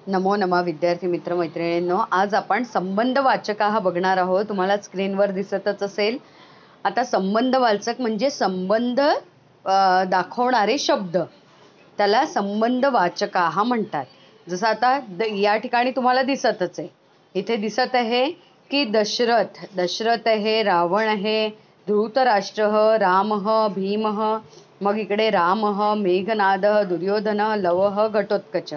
नमो नमः विद्यार्थी मित्र मैत्रिणींनो, आज आपण संबंधवाचक हा बघणार आहोत. तुम्हाला स्क्रीनवर दिसतच असेल. आता संबंधवाचक म्हणजे संबंध दाखवणारे शब्द, त्याला संबंधवाचक हा म्हणतात. जसं आता या ठिकाणी तुम्हाला दिसतच आहे. इथे दिसत आहे की दशरथ आहे, रावण आहे, धृतराष्ट्र, राम, भीम, मग इकडे राम, मेघनाद, दुर्योधन, लव, घटोत्कच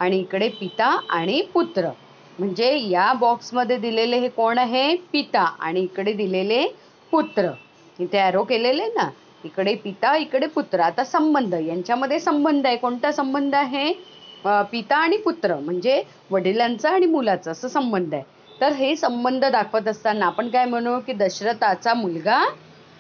आणि इकडे पिता आणि पुत्र. म्हणजे या बॉक्समध्ये दिलेले हे कोण आहे? पिता. आणि इकडे दिलेले पुत्र. इथे ॲरो केलेले ना, इकडे पिता इकडे पुत्र. आता संबंध, यांच्यामध्ये संबंध आहे. कोणता संबंध आहे? पिता आणि पुत्र म्हणजे वडिलांचा आणि मुलाचा असं संबंध आहे. तर हे संबंध दाखवत असताना आपण काय म्हणू की दशरथाचा मुलगा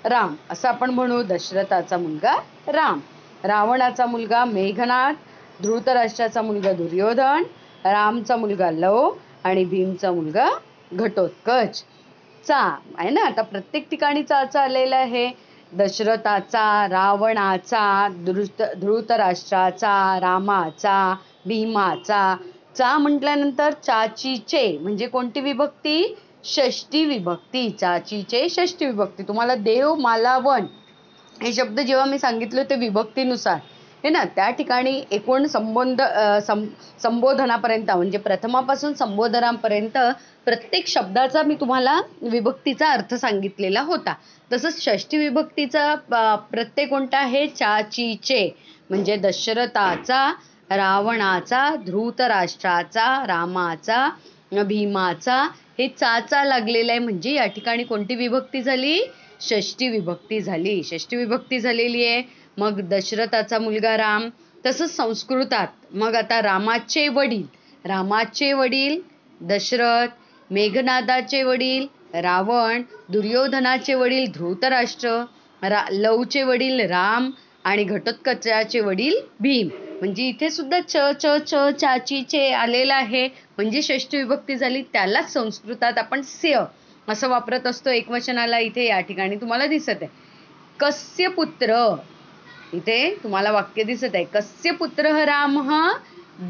राम असं आपण म्हणू. दशरथाचा मुलगा राम, रावणाचा मुलगा मेघनाद, धृतराष्ट्राचा मुलगा दुर्योधन, रामचा मुलगा लव आणि भीमचा मुलगा घटोत्कच. चा आहे ना, आता प्रत्येक ठिकाणी चा आलेला आहे. दशरथाचा, रावणाचा, धृतराष्ट्राचा, रामाचा, भीमाचा. चा म्हटल्यानंतर चाचीचे म्हणजे कोणती विभक्ती? षष्टी विभक्ती. चाचीचे षष्टी विभक्ती. तुम्हाला देव, मालावन हे शब्द जेव्हा मी सांगितले ते विभक्तीनुसार हे ना, त्या ठिकाणी एकूण संबोधनापर्यंत म्हणजे प्रथमापासून संबोधनापर्यंत प्रत्येक शब्दाचा मी तुम्हाला विभक्तीचा अर्थ सांगितलेला होता. तसंच षष्टी विभक्तीचा प्रत्येक कोणता आहे? चाचीचे म्हणजे दशरथाचा, रावणाचा, धृतराष्ट्राचा, रामाचा, भीमाचा हे चाचा लागलेला आहे. म्हणजे या ठिकाणी कोणती विभक्ती झाली? षष्टी विभक्ती झाली. षष्टी विभक्ती झालेली आहे. मग दशरथाचा मुलगा राम. तसंच संस्कृतात मग आता रामाचे वडील दशरथ, मेघनादाचे वडील रावण, दुर्योधनाचे वडील धृतराष्ट्र, लवचे वडील राम आणि घटोत्कचाचे वडील भीम. म्हणजे इथे सुद्धा चाचीचे आलेला आहे. म्हणजे षष्टी विभक्ती झाली. त्यालाच संस्कृतात आपण स्य असं वापरत असतो एकवचनाला. इथे या ठिकाणी तुम्हाला दिसत आहे कस्य पुत्र. इथे तुम्हाला वाक्य दिसत आहे कस्य पुत्र राम,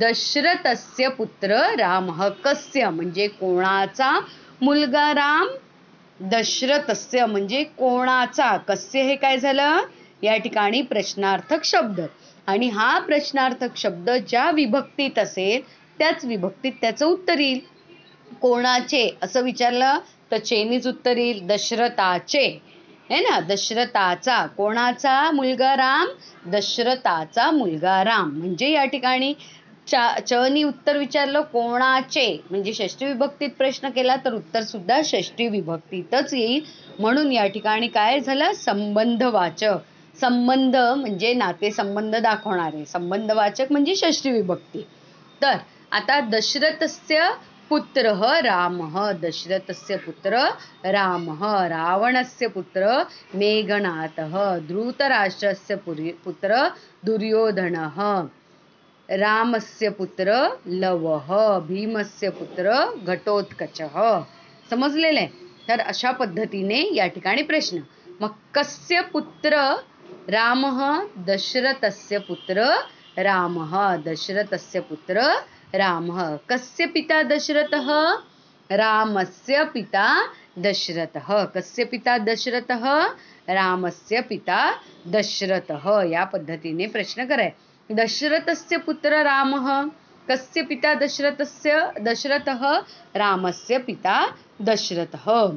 दशरथस्य पुत्र राम. कस्य म्हणजे कोणाचा मुलगा राम, दशरथस्य म्हणजे कोणाचा. कस्य हे काय झालं? या ठिकाणी प्रश्नार्थक शब्द. आणि हा प्रश्नार्थक शब्द ज्या विभक्तीत असेल त्याच विभक्तीत त्याचं उत्तर येईल. कोणाचे असं विचारलं तर चेनीच उत्तर येईल. दशरथाचे है ना, दशरथाचा. कोणाचा मुलगा राम? दशरथाचा मुलगा राम. म्हणजे या ठिकाणी चनी उत्तर विचारलं कोणाचे म्हणजे षष्टी विभक्तीत प्रश्न केला तर उत्तर सुद्धा षष्टी विभक्तीतच येईल. म्हणून या ठिकाणी काय झालं? संबंधवाचक. संबंध म्हणजे नातेसंबंध दाखवणारे. संबंधवाचक म्हणजे षष्टी विभक्ती. तर आता दशरथस्य पुत्र राम, दशरथस्य पुत्र राम, रावणस्य पुत्र मेघनाद, धृतराष्ट्रस्य पुत्र दुर्योधन, रामस्य पुत्र लव, भीमस्य पुत्र घटोत्कच. समजलेलं आहे? तर अशा पद्धतीने या ठिकाणी प्रश्न. मग कस्य पुत्र राम, दशरथस्य पुत्र राम, दशरथस्य पुत्र राम. कस्य पिता दशरथः? रामस्य पिता दशरथः. कस्य पिता दशरथः? रामस्य पिता दशरथः. या पद्धतीने प्रश्न कराय. दशरथस्य पुत्र रामः. कस्य पिता दशरथः? रामस्य पिता दशरथः.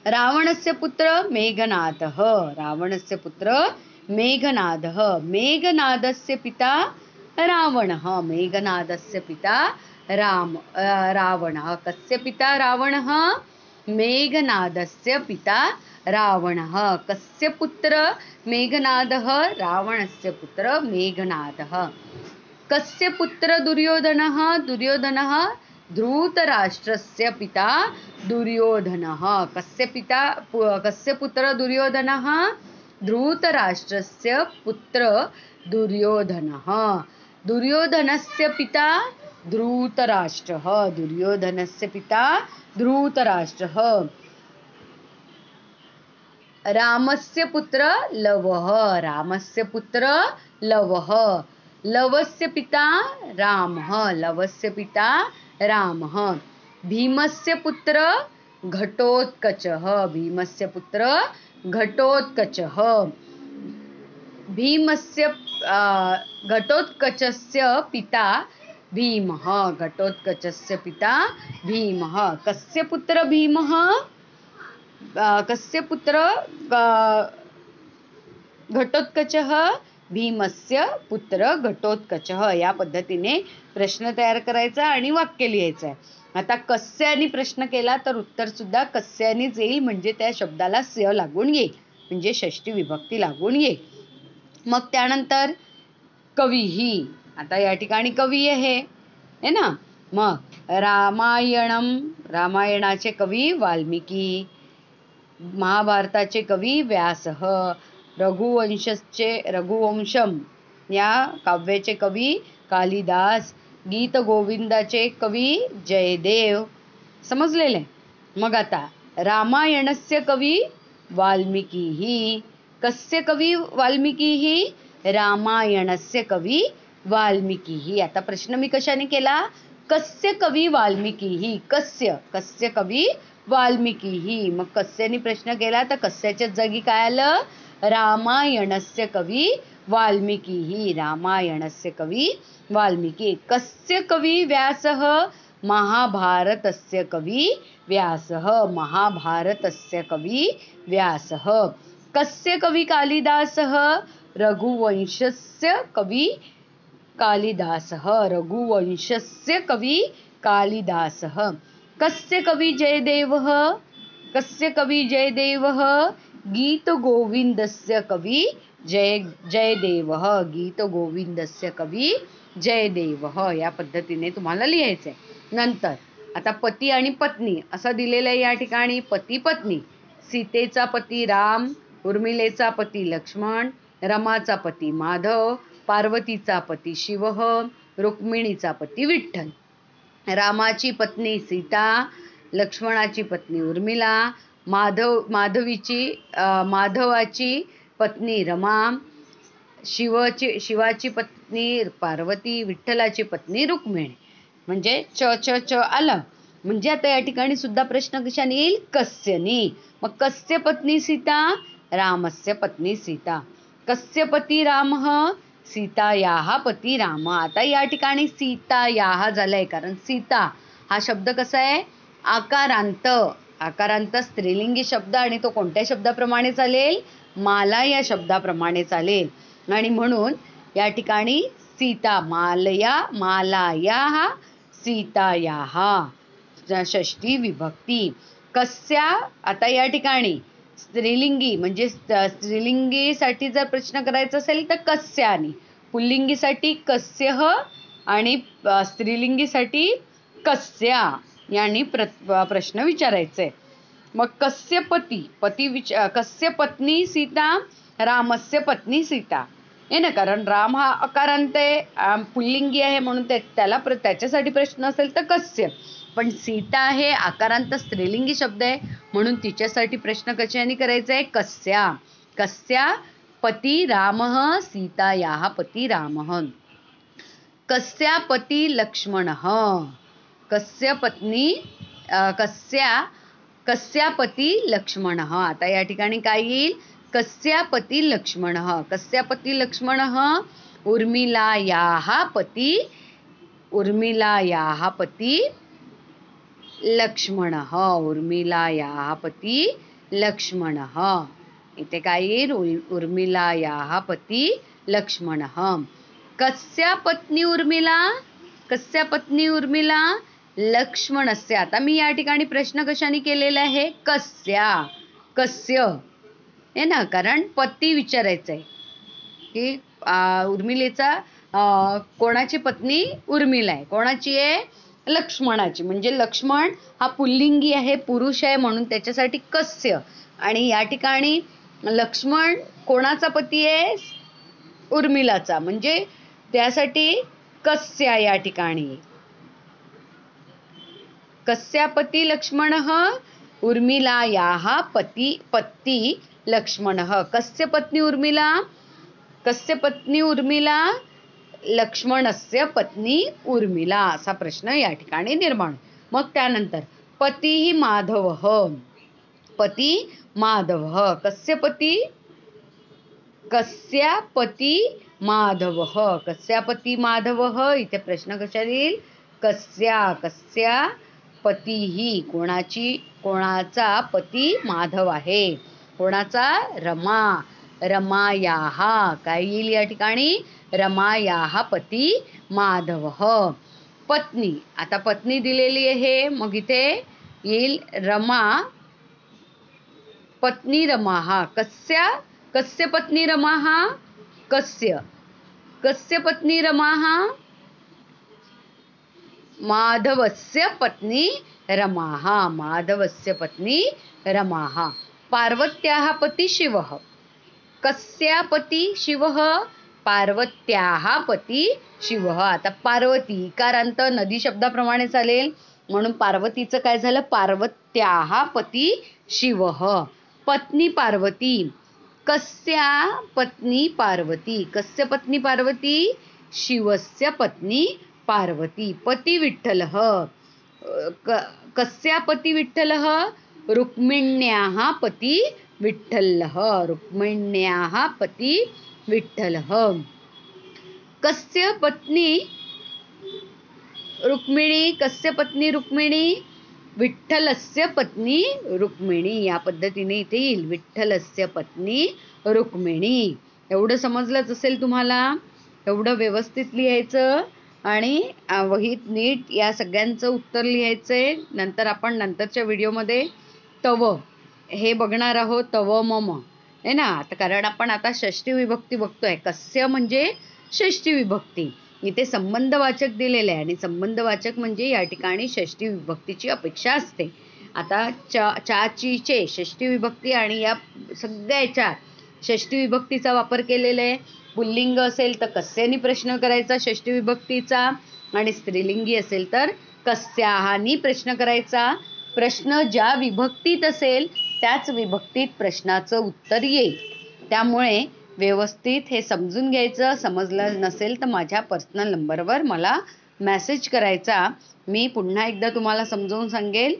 रावणस्य पुत्र मेघनादः. रावणस्य पुत्र मेघनादः. मेघनादस्य पिता रावणः. मेघनादस्य पिता रावणः. कस्य पिता रावणः? मेघनादस्य पिता रावणः. कस्य पुत्र मेघनादः? रावणस्य पुत्र मेघनादः. कस्य पुत्र दुर्योधनः? दुर्योधनः धृतराष्ट्रस्य पिता दुर्योधनः. कस्य पुत्र दुर्योधनः? धृतराष्ट्रस्य पुत्र दुर्योधनः. दुर्योधनस्य पिता धृतराष्ट्रः. दुर्योधनस्य पिता धृतराष्ट्रः. रामस्य पुत्र लवः. रामस्य पुत्र लवः. लवस्य पिता रामः, लवस्य पिता रामः। भीमस्य पुत्र घटोत्कचः, भीमस्य पुत्र घटोत्कचः। भीमस्य घटोत्कचस्य पिता भीमः, घटोत्कचस्य पिता भीमः। कस्य पुत्र भीमः? कस्य पुत्र घटोत्कचः? भीमस्य पुत्र घटोत्कचः। या पद्धतीने प्रश्न तयार करायचा आणि वाक्य लिहायचं आहे. आता कस्यानी प्रश्न केला तर उत्तर सुद्धा कस्यानीच येईल, म्हणजे त्या शब्दाला स्य लागून येईल, म्हणजे षष्टी विभक्ती लागून येईल. मग त्यानंतर कवीही, आता या ठिकाणी कवी आहे ना. मग रामायणम, रामायणाचे कवी वाल्मिकी, महाभारताचे कवी व्यासः, रघुवंशम या काव्याचे कवी कालिदास, गीत गोविंदाचे कवी जयदेव. समजलेले? मग आता रामायणस्य कवी वाल्मिकीही. कस्य कवी वाल्मिकीही? रामायणस्य कवी वाल्मिकीही. आता प्रश्न मी कशाने केला? कस्य कवी वाल्मिकीही, कस्य, कस्य कवी वाल्मिकीही. मग कस्याने प्रश्न केला तर कस्याच्या जागी काय आलं? रामायणस्य कवी वाल्मिकीही, रामायणस्य कवी वाल्मिकी. कस्य कवी व्यासः? महाभारतस्य कवी व्यासः, महाभारतस्य कवी व्यासः. कस्य कवी कालिदासः? रघुवंशस्य कवी कालिदासः, रघुवंशस्य कवी कालिदासः. कस्य कवी जयदेवः? कस्य कवी जयदेवः? गीतगोविंदस्य कवी जयदेवः, गीतगोविंदस्य कवी जयदेवः. या पद्धतीने तुम्हाला लिहायचंय. नंतर आता पती आणि पत्नी असं दिलेलं आहे या ठिकाणी. पती पत्नी. सीतेचा पती राम, उर्मिलेचा पती लक्ष्मण, रमाचा पती माधव, पार्वतीचा पती शिव, रुक्मिणीचा पती विठ्ठल. रामाची पत्नी सीता, लक्ष्मणाची पत्नी उर्मिला, माधवाची पत्नी रमा, शिवाची पत्नी पार्वती, विठ्ठलाची पत्नी रुक्मिणी. म्हणजे च आलं. म्हणजे आता या ठिकाणी सुद्धा प्रश्न कशाने येईल? कस्यनी. मग कस्य पत्नी सीता? रामस्य पत्नी सीता. कस्य पती रामः? सीतायाः पती राम. आता या ठिकाणी सीतायाः झालंय, कारण सीता हा शब्द कसा आहे? आकारांत. आकारांत स्त्रीलिंगी शब्द, आणि तो कोणत्या शब्दाप्रमाणे चालेल? माला या शब्दाप्रमाणे चालेल. आणि म्हणून या ठिकाणी सीता, मालायाः सीतायाः, षष्टी विभक्ती. कस्या, आता या ठिकाणी स्त्रीलिंगी, म्हणजे स्त्रीलिंगीसाठी जर प्रश्न करायचा असेल तर कस्यानी, पुल्लिंगीसाठी कस्यः आणि स्त्रीलिंगीसाठी कस्या यांनी प्रश्न विचारायचे. मग कस्य पती, कस्य पत्नी सीता? रामस्य पत्नी सीता. हे ना, कारण राम हा अकारांत आहे, पुल्लिंगी आहे, म्हणून त्याला त्याच्यासाठी प्रश्न असेल तर कस्य. पण सीता हे आकारांत स्त्रीलिंगी शब्द आहे, म्हणून तिच्यासाठी प्रश्न कशाने करायचा आहे? कस्या. कस्या पती रामः सीतायाः पती रामः. कस्या पती लक्ष्मणः. कस्य पत्नी कस्या पती लक्ष्मणः. आता या ठिकाणी काय येईल? कस्या पती लक्ष्मणः. कस्या पती लक्ष्मणः? उर्मिलायाः पती लक्ष्मणः. उर्मिलायाः पती लक्ष्मणः. इथे काय येईल? उर्मिलायाः पती लक्ष्मणः. कस्या पत्नी उर्मिला? कस्या पत्नी उर्मिला? लक्ष्मणस्य. आता मी या ठिकाणी प्रश्न कशाने केलेला आहे? कस्या, कस्य हे ना, कारण पती विचारायचं आहे की उर्मिलेचा कोणाची पत्नी उर्मिला आहे, कोणाची आहे? लक्ष्मणाची. म्हणजे लक्ष्मण हा पुल्लिंगी आहे, पुरुष आहे, म्हणून त्याच्यासाठी कस्य. आणि या ठिकाणी लक्ष्मण कोणाचा पती आहे? उर्मिलाचा, म्हणजे त्यासाठी कस्या या ठिकाणी. कस्या पती लक्ष्मणः? उर्मिलायाः पती लक्ष्मणः. कस्य पत्नी उर्मिला? कस्य पत्नी उर्मिला? लक्ष्मणस्य पत्नी उर्मिला असा प्रश्न या ठिकाणी निर्माण. मग त्यानंतर पती माधवः. पती माधवः. कस्य पती? कस्या पती माधवः. कस्या पती माधवः. इथे प्रश्न कशा येईल? कस्या पतीही. कोणाचा पती माधव आहे? कोणाचा? रमा. रमायाः. काय येईल या ठिकाणी? रमायाः पती माधवः. पत्नी. आता पत्नी दिलेली आहे, मग इथे येईल रमा. पत्नी रमाः. कस्य पत्नी रमाः? कस्य पत्नी रमाः? माधवस्य पत्नी रमाः. माधवस्य पत्नी रमाः. पार्वत्याः पती शिवः. कस्या पती? शिवः. पार्वत्याः पती शिवः. आता पार्वती इकारांत नदी शब्दाप्रमाणे चालेल, म्हणून पार्वतीचं काय झालं? पार्वत्याः पती शिवः. पत्नी पार्वती. कस्या पत्नी पार्वती? कस्य पत्नी पार्वती? शिवस्य पत्नी पार्वती. पती विठ्ठलः. कस्या पती विठ्ठलः? रुक्मिण्याः पती विठ्ठलः. रुक्मिण्याः पती विठ्ठलः. कस्य पत्नी रुक्मिणी? कस्य पत्नी रुक्मिणी? विठ्ठलस्य पत्नी रुक्मिणी. या पद्धतीने इथे येईल विठ्ठलस्य पत्नी रुक्मिणी. एवढं समजलंच असेल तुम्हाला. एवढं व्यवस्थित लिहायचं आणि वहीत नीट या सगळ्यांचं उत्तर लिहायचंय. नंतर आपण नंतरच्या व्हिडिओमध्ये तव हे बघणार आहोत. तव मम आहे ना. आता कारण आपण आता षष्टी विभक्ती बघतोय. कस्य म्हणजे षष्टी विभक्ती. इथे संबंधवाचक दिलेले आहे आणि संबंधवाचक म्हणजे या ठिकाणी षष्टी विभक्तीची अपेक्षा असते. आता ची चे षष्टी विभक्ती आणि या सगळ्याच्या षष्टी विभक्तीचा वापर केलेला आहे. पुल्लिंग असेल तर कस्यानी प्रश्न करायचा षष्टी विभक्तीचा, आणि स्त्रीलिंगी असेल तर कस्याहानी प्रश्न करायचा. प्रश्न ज्या विभक्तीत असेल त्याच विभक्तीत प्रश्नाचं उत्तर येईल. त्यामुळे व्यवस्थित हे समजून घ्यायचं. समजलं नसेल तर माझ्या पर्सनल नंबरवर मला मेसेज करायचा. मी पुन्हा एकदा तुम्हाला समजावून सांगेल.